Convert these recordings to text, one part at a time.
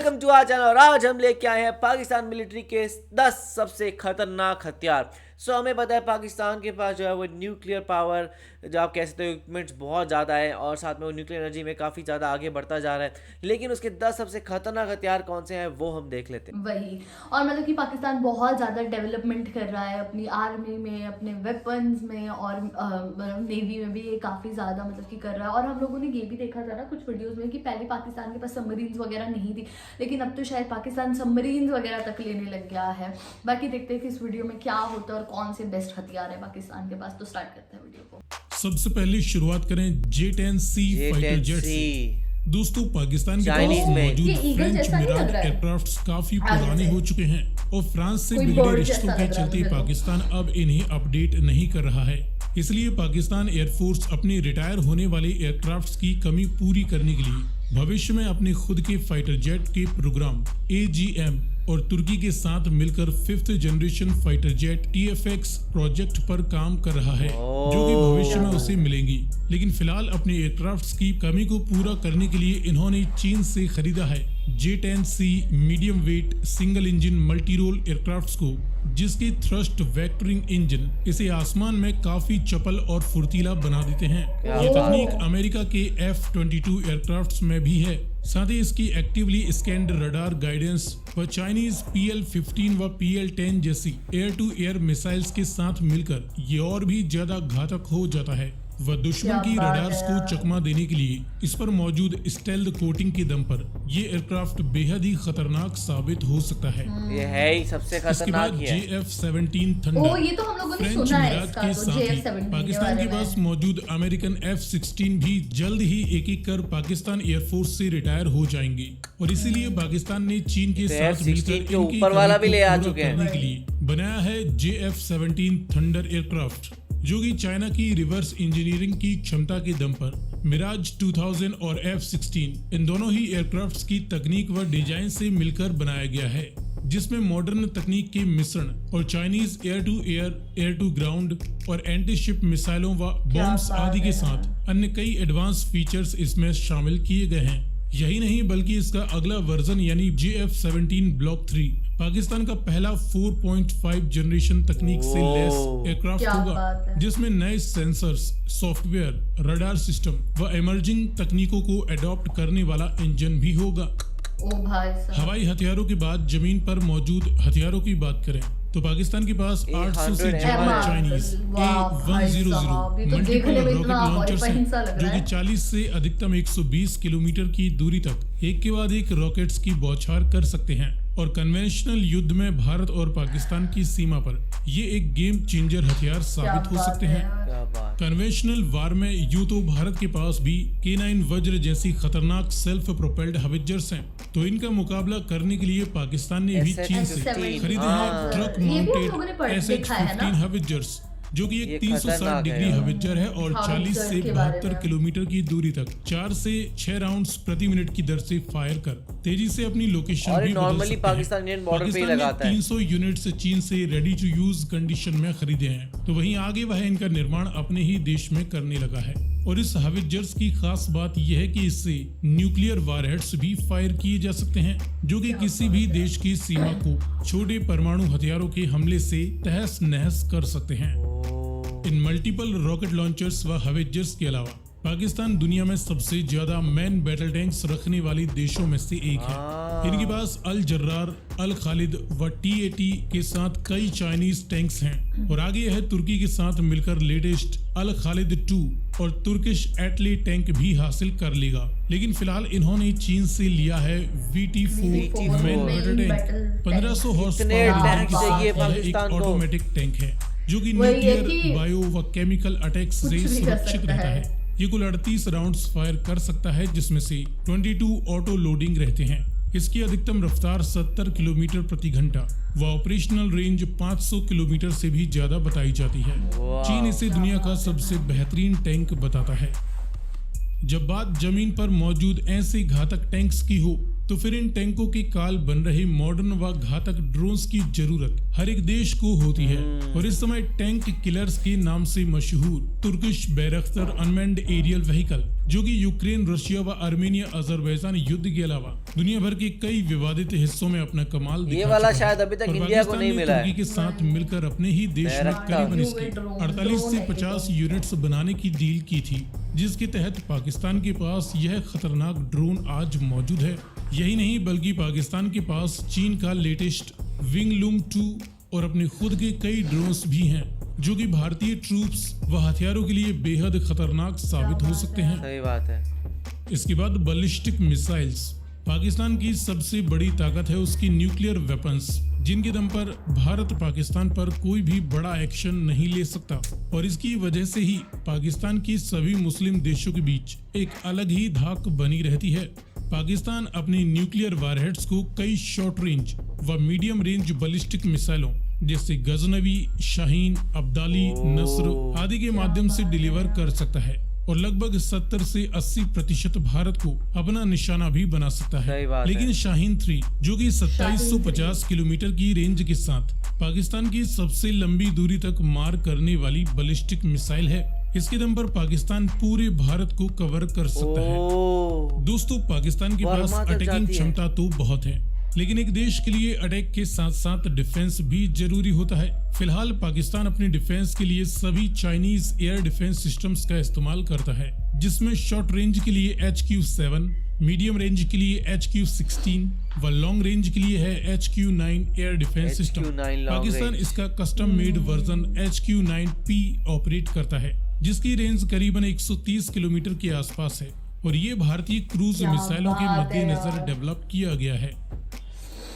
Welcome to our channel. और आज हम लेके आए हैं पाकिस्तान मिलिट्री के 10 सबसे खतरनाक हथियार। हमें पता है पाकिस्तान के पास जो है वो न्यूक्लियर पावर, जो आप कह सकते हो इक्विपमेंट्स बहुत ज़्यादा है और साथ में वो न्यूक्लियर एनर्जी में काफ़ी ज़्यादा आगे बढ़ता जा रहा है। लेकिन उसके 10 सबसे खतरनाक हथियार कौन से हैं वो हम देख लेते हैं। वही, और मतलब कि पाकिस्तान बहुत ज़्यादा डेवलपमेंट कर रहा है अपनी आर्मी में, अपने वेपन्स में और नेवी में भी ये काफ़ी ज़्यादा मतलब कि कर रहा है। और हम लोगों ने ये भी देखा था ना कुछ वीडियोज़ में कि पहले पाकिस्तान के पास सबमरीन्स वगैरह नहीं थी, लेकिन अब तो शायद पाकिस्तान सबमरीन्स वगैरह तक लेने लग गया है। बाकी देखते हैं कि इस वीडियो में क्या होता है और कौन से बेस्ट हथियार है पाकिस्तान के पास। तो स्टार्ट करते हैं वीडियो को। सबसे पहले शुरुआत करें J-10C फाइटर जेट से। दोस्तों, पाकिस्तान के पास मौजूद फ्रेंच मिराज एयरक्राफ्ट्स काफी पुराने हो चुके हैं और फ्रांस से बिगड़े रिश्तों के चलते पाकिस्तान अब इन्हें अपडेट नहीं कर रहा है। इसलिए पाकिस्तान एयरफोर्स अपने रिटायर होने वाले एयरक्राफ्ट्स की कमी पूरी करने के लिए भविष्य में अपने खुद के फाइटर जेट के प्रोग्राम AGM और तुर्की के साथ मिलकर 5th generation fighter jet TFX project पर काम कर रहा है, जो कि भविष्य में उसे मिलेंगी। लेकिन फिलहाल अपने एयरक्राफ्ट्स की कमी को पूरा करने के लिए इन्होंने चीन से खरीदा है J-10C medium weight single engine multi role aircrafts को, जिसके थ्रस्ट वेक्टरिंग इंजन इसे आसमान में काफी चपल और फुर्तीला बना देते हैं। ये तकनीक अमेरिका के F-22 एयरक्राफ्ट्स में भी है। साथ ही इसकी एक्टिवली स्कैन्ड रडार गाइडेंस व चाइनीज PL-15 व PL-10 जैसी एयर टू एयर मिसाइल्स के साथ मिलकर ये और भी ज्यादा घातक हो जाता है। वह दुश्मन की रडार्स को चकमा देने के लिए इस पर मौजूद स्टेल्थ कोटिंग के दम पर ये एयरक्राफ्ट बेहद ही खतरनाक साबित हो सकता है। ये है ही सबसे खतरनाक है। JF-17 थंडर ये तो हम लोगों ने फ्रेंच सुना है मिराज इसका, के तो साथ ही JF-17 पाकिस्तान के पास मौजूद अमेरिकन F-16 भी जल्द ही एक कर पाकिस्तान एयरफोर्स से रिटायर हो जाएंगे और इसीलिए पाकिस्तान ने चीन के साथ मिलकर के ऊपर वाला भी ले आ चुके हैं के लिए बनाया है JF-17 थंडर एयरक्राफ्ट, जो कि चाइना की रिवर्स इंजीनियरिंग की क्षमता के दम पर मिराज 2000 और F-16 इन दोनों ही एयरक्राफ्ट्स की तकनीक व डिजाइन से मिलकर बनाया गया है, जिसमें मॉडर्न तकनीक के मिश्रण और Chinese air to air, air to ground और एंटी शिप मिसाइलों व बॉम्ब्स आदि के साथ अन्य कई एडवांस फीचर्स इसमें शामिल किए गए हैं। यही नहीं बल्कि इसका अगला वर्जन यानी JF-17 ब्लॉक 3 पाकिस्तान का पहला 4.5 जनरेशन तकनीक से लैस एयरक्राफ्ट होगा, जिसमें नए सेंसर्स, सॉफ्टवेयर, रडार सिस्टम व इमर्जिंग तकनीकों को अडॉप्ट करने वाला इंजन भी होगा। हवाई हथियारों के बाद जमीन पर मौजूद हथियारों की बात करें तो पाकिस्तान के पास 800 से ज्यादा Chinese A100 multiple rocket launchers हैं, जो कि 40 से अधिकतम 120 किलोमीटर की दूरी तक एक के बाद एक रॉकेट्स की बौछार कर सकते हैं। और कन्वेंशनल युद्ध में भारत और पाकिस्तान की सीमा पर ये एक गेम चेंजर हथियार साबित हो सकते हैं। कन्वेंशनल वार में यूं तो भारत के पास भी K9 वज्र जैसी खतरनाक सेल्फ प्रोपेल्ड हवित्जर्स हैं, तो इनका मुकाबला करने के लिए पाकिस्तान ने भी चीन से खरीदे हैं ट्रक माउंटेड SH-15 हवित्जर्स, जो कि एक 360 डिग्री हवित्जर है और 40 से 72 किलोमीटर की दूरी तक 4 से 6 राउंड्स प्रति मिनट की दर से फायर कर तेजी से अपनी लोकेशन भी बदल सकते हैं। पाकिस्तान ने 300 यूनिट्स चीन से रेडी टू यूज कंडीशन में खरीदे हैं, तो वहीं आगे वह इनका निर्माण अपने ही देश में करने लगा है। और इस हवित्जर्स की खास बात यह है कि इससे न्यूक्लियर वारहेड्स भी फायर किए जा सकते हैं, जो कि किसी भी देश की सीमा को छोटे परमाणु हथियारों के हमले से तहस नहस कर सकते हैं। इन मल्टीपल रॉकेट लॉन्चर्स व हवित्जर्स के अलावा पाकिस्तान दुनिया में सबसे ज्यादा मैन बैटल टैंक्स रखने वाले देशों में से एक है। इनके पास अल जर्रार, अल खालिद व TAT के साथ कई चाइनीज टैंक्स हैं और आगे है तुर्की के साथ मिलकर लेटेस्ट अल खालिद 2 और तुर्किश एटले टैंक भी हासिल कर लेगा। लेकिन फिलहाल इन्होंने चीन से लिया है VT-4 man battle tank. 1500 horse power एक ऑटोमेटिक टैंक है, जो कि न्यूक्लियर, बायो व केमिकल अटैक्स से सुरक्षित रहता है। ये कुल 38 राउंड्स फायर कर सकता है, जिसमें से 22 ऑटो लोडिंग रहते हैं। इसकी अधिकतम रफ्तार 70 किलोमीटर प्रति घंटा व ऑपरेशनल रेंज 500 किलोमीटर से भी ज्यादा बताई जाती है। चीन इसे दुनिया का सबसे बेहतरीन टैंक बताता है। जब बात जमीन पर मौजूद ऐसे घातक टैंक्स की हो, तो फिर इन टैंकों के काल बन रहे मॉडर्न व घातक ड्रोन्स की जरूरत हर एक देश को होती है। और इस समय टैंक किलर्स के नाम से मशहूर तुर्किश बैरख्तर अनमैन्ड एरियल व्हीकल जो कि यूक्रेन, रशिया व आर्मेनिया अजरबैजान युद्ध के अलावा दुनिया भर के कई विवादित हिस्सों में अपना कमाल दिखा वाला चुका है। शायद अभी तक और इंडिया को पाकिस्तान नहीं ने मिला है। तुर्की के साथ मिलकर अपने ही देश में करीबन इसकी 48 से 50 यूनिट्स बनाने की डील की थी, जिसके तहत पाकिस्तान के पास यह खतरनाक ड्रोन आज मौजूद है। यही नहीं बल्कि पाकिस्तान के पास चीन का लेटेस्ट विंगलूम 2 और अपने खुद के कई ड्रोन्स भी हैं, जो कि भारतीय ट्रूप्स व हथियारों के लिए बेहद खतरनाक साबित हो सकते हैं। सही बात है। इसके बाद बैलिस्टिक मिसाइल्स। पाकिस्तान की सबसे बड़ी ताकत है उसकी न्यूक्लियर वेपन्स, जिनके दम पर भारत पाकिस्तान पर कोई भी बड़ा एक्शन नहीं ले सकता, और इसकी वजह से ही पाकिस्तान की सभी मुस्लिम देशों के बीच एक अलग ही धाक बनी रहती है। पाकिस्तान अपनी न्यूक्लियर वारहेड्स को कई शॉर्ट रेंज व मीडियम रेंज बैलिस्टिक मिसाइलों जैसे गजनवी, शाहीन, अब्दाली, नस्र आदि के माध्यम से डिलीवर कर सकता है, और लगभग 70 से 80% भारत को अपना निशाना भी बना सकता सही है। बात लेकिन है। शाहीन 3 जो कि 2750 किलोमीटर की रेंज के साथ पाकिस्तान की सबसे लंबी दूरी तक मार करने वाली बैलिस्टिक मिसाइल है। इसके दम पर पाकिस्तान पूरे भारत को कवर कर सकता है। दोस्तों, पाकिस्तान के पास बर्मा तक अटैकिंग जाती है। क्षमता तो बहुत है, लेकिन एक देश के लिए अटैक के साथ साथ डिफेंस भी जरूरी होता है। फिलहाल पाकिस्तान अपनी डिफेंस के लिए सभी चाइनीज एयर डिफेंस सिस्टम्स का इस्तेमाल करता है, जिसमें शॉर्ट रेंज के लिए HQ-7, मीडियम रेंज के लिए HQ-16 व लॉन्ग रेंज के लिए है HQ-9 air defence system. HQ-9 long Pakistan range. इसका custom made version HQ-9P operate करता है, जिसकी रेंज करीबन 130 किलोमीटर के आसपास है, और ये भारतीय क्रूज क्या मिसाइलों के बात है मद्देनजर यार। डेवलप किया गया है।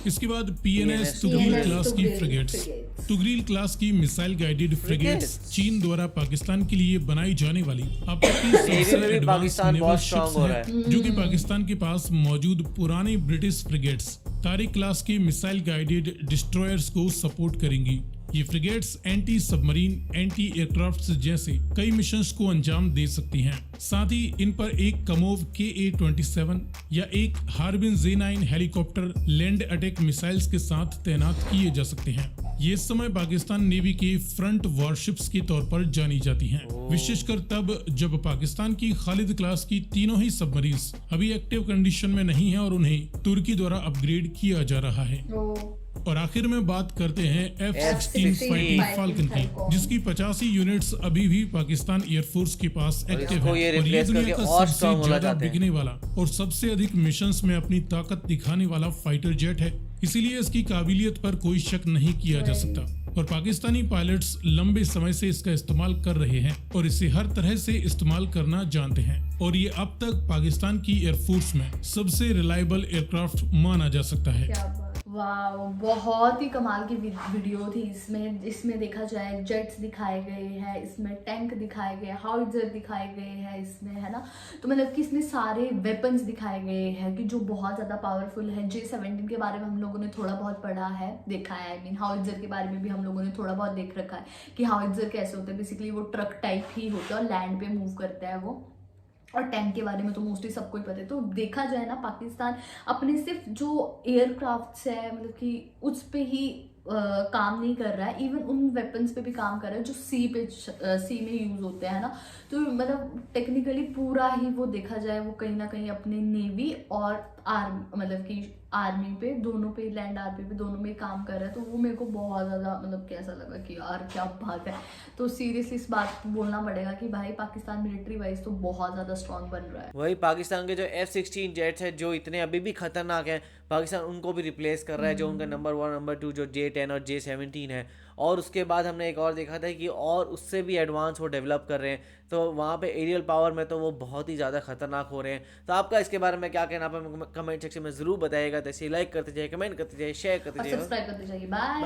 इसके बाद PNS PNS तुगरील PNS क्लास की तुगरील फ्रिगेट्स। फ्रिगेट्स। तुगरील क्लास की मिसाइल गाइडेड फ्रिगेट्स चीन द्वारा पाकिस्तान के लिए बनाई जाने वाली अब तक की सबसे में भी एडवांस पाकिस्तान नेवल बहुत शिप्स strong हो रहा हैं, जो कि पाकिस्तान के पास मौजूद पुराने ब्रिटिश फ्रिगेट्स तारिक क्लास के मिसाइल गाइडेड डिस्ट्रॉयर्स को सपोर्ट करेंगी। ये frigates anti submarine, anti aircraft जैसे कई मिशंस को अंजाम दे सकती हैं। साथ ही इन पर एक कमोव KA-27 या एक Harbin Z-9 helicopter land attack missiles के साथ तैनात किए जा सकते हैं। ये इस समय पाकिस्तान नेवी के फ्रंट वॉरशिप्स के तौर पर जानी जाती हैं, विशेषकर तब जब पाकिस्तान की खालिद क्लास की तीनों ही सबमरीन्स अभी एक्टिव कंडीशन में नहीं है और उन्हें तुर्की द्वारा अपग्रेड किया जा रहा है। और आखिर में बात करते हैं F-16 फाइटिंग फाल्कन की, जिसकी 85 यूनिट्स अभी भी पाकिस्तान एयरफोर्स के पास और एक्टिव इसको है, ये और ये replace दुनिया करके का और सबसे strong होना ज्यादा चाहते हैं। बिकने वाला और सबसे अधिक मिशंस में अपनी ताकत दिखाने वाला फाइटर जेट है। इसीलिए इसकी काबिलियत पर कोई शक नहीं किया जा सकता, और पाकिस्तानी पायलट्स लंबे समय से इसका इस्तेमाल कर रहे हैं और इसे हर तरह से इस्तेमाल करना जानते हैं, और ये अब तक पाकिस्तान की एयरफोर्स में सबसे रिलायबल एयरक्राफ्ट माना जा सकता है। क्या बात, वाह, बहुत ही कमाल की वीडियो थी। इसमें देखा जाए जेट्स दिखाए गए हैं, इसमें टैंक दिखाए गए, हाउइजर दिखाए गए हैं इसमें, है ना। तो मतलब कि इसमें सारे वेपन्स दिखाए गए हैं कि जो बहुत ज़्यादा पावरफुल है। J-17 के बारे में हम लोगों ने थोड़ा बहुत पढ़ा है, देखा है। आई मीन हाउइजर के बारे में भी हम लोगों ने थोड़ा बहुत देख रखा है कि हाउइजर कैसे होते हैं। बेसिकली वो ट्रक टाइप ही होता है और लैंड पे मूव करता है वो। और टैंक के बारे में तो मोस्टली सबको ही पता है। तो देखा जाए ना, पाकिस्तान अपने सिर्फ जो एयरक्राफ्ट्स है मतलब कि उस पे ही काम नहीं कर रहा है, इवन उन वेपन्स पे भी काम कर रहा है जो सी में यूज होते हैं ना। तो मतलब टेक्निकली पूरा ही वो देखा जाए वो कहीं ना कहीं अपने नेवी और मतलब कि आर्मी पे दोनों पे, लैंड आर्मी पे दोनों में काम कर रहा है। तो वो मेरे को बहुत ज़्यादा मतलब कैसा लगा कि यार क्या बात है। तो सीरियसली इस बात को बोलना पड़ेगा कि भाई पाकिस्तान मिलिट्री वाइज तो बहुत ज़्यादा स्ट्रॉन्ग बन रहा है। वही पाकिस्तान के जो F-16 जेट्स है जो इतने अभी भी खतरनाक हैं, पाकिस्तान उनको भी रिप्लेस कर रहा है, जो उनका नंबर 1 नंबर 2 जो J-10 और J-17 है। और उसके बाद हमने एक और देखा था कि और उससे भी एडवांस वो डेवलप कर रहे हैं, तो वहाँ पे एरियल पावर में तो वो बहुत ही ज़्यादा खतरनाक हो रहे हैं। तो आपका इसके बारे में क्या कहना है, आप कमेंट सेक्शन में ज़रूर बताइएगा। तो इसे लाइक करते जाइए, कमेंट करते जाइए, शेयर करते और जाइए, सब्सक्राइब करते जाइए। बाय।